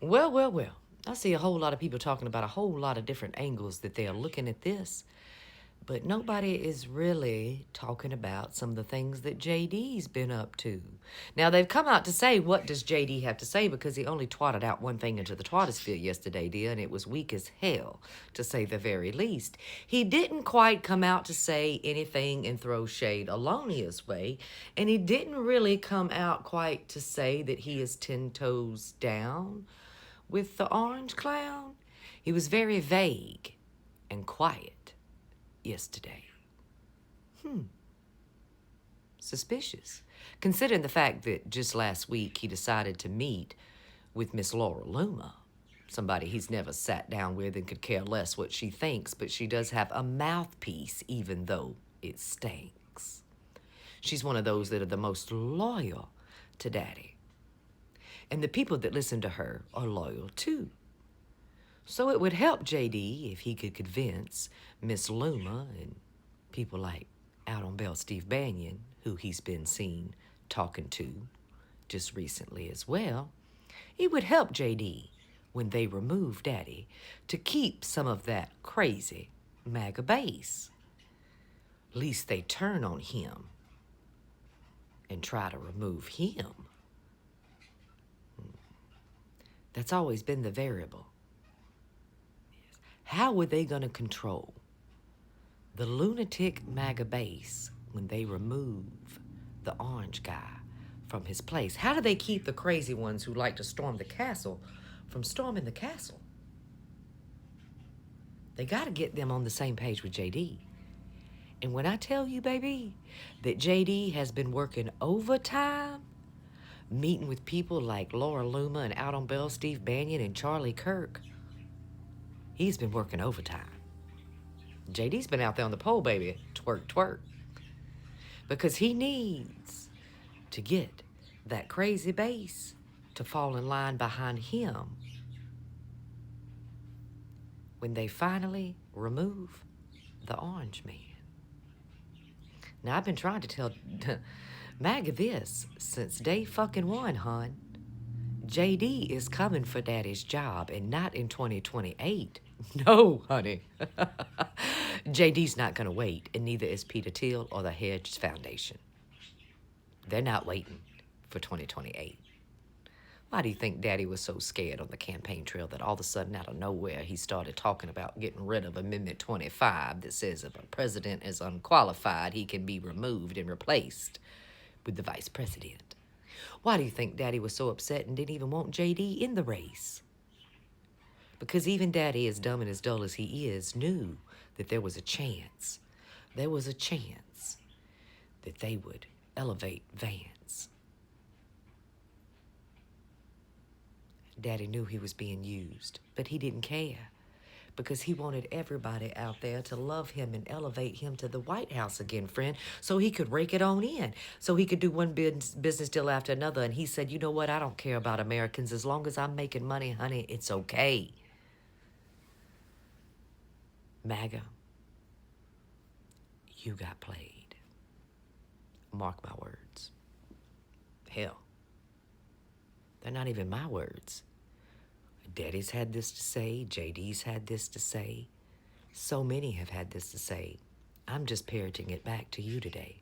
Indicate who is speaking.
Speaker 1: Well, well, well. I see a whole lot of people talking about a whole lot of different angles that they are looking at this, but nobody is really talking about some of the things that JD's been up to. Now, they've come out to say, what does JD have to say? Because he only twatted out one thing into the twatosphere yesterday, dear, and it was weak as hell, to say the very least. He didn't quite come out to say anything and throw shade Alonia's way, and he didn't really come out quite to say that he is 10 toes down with the orange clown. He was very vague and quiet yesterday. Suspicious, considering the fact that just last week he decided to meet with Miss Laura Luma, somebody he's never sat down with and could care less what she thinks, but she does have a mouthpiece even though it stinks. She's one of those that are the most loyal to Daddy. And the people that listen to her are loyal too. So it would help JD if he could convince Miss Luma and people like out on Bell Steve Banyan, who he's been seen talking to just recently as well. It would help JD when they remove Daddy to keep some of that crazy MAGA base. Least they turn on him and try to remove him. That's always been the variable. How were they going to control the lunatic MAGA base when they remove the orange guy from his place? How do they keep the crazy ones who like to storm the castle from storming the castle? They got to get them on the same page with JD. And when I tell you, baby, that JD has been working overtime, meeting with people like Laura Luma and out on Bell Steve Banyan and Charlie Kirk, he's been working overtime. JD's been out there on the pole, baby, twerk, twerk. Because he needs to get that crazy base to fall in line behind him when they finally remove the orange man. Now, I've been trying to tell MAGA this since day fucking one, hon. JD is coming for Daddy's job and not in 2028. No, honey. JD's not going to wait, and neither is Peter Thiel or the Hedges Foundation. They're not waiting for 2028. Why do you think Daddy was so scared on the campaign trail that all of a sudden, out of nowhere, he started talking about getting rid of Amendment 25 that says if a president is unqualified, he can be removed and replaced with the vice president? Why do you think Daddy was so upset and didn't even want JD in the race? Because even Daddy, as dumb and as dull as he is, knew that there was a chance. There was a chance that they would elevate Vance. Daddy knew he was being used, but he didn't care because he wanted everybody out there to love him and elevate him to the White House again, friend, so he could rake it on in, so he could do one business deal after another. And he said, you know what, I don't care about Americans. As long as I'm making money, honey, it's okay. MAGA, you got played. Mark my words. Hell, they're not even my words. Daddy's had this to say. JD's had this to say. So many have had this to say. I'm just parroting it back to you today.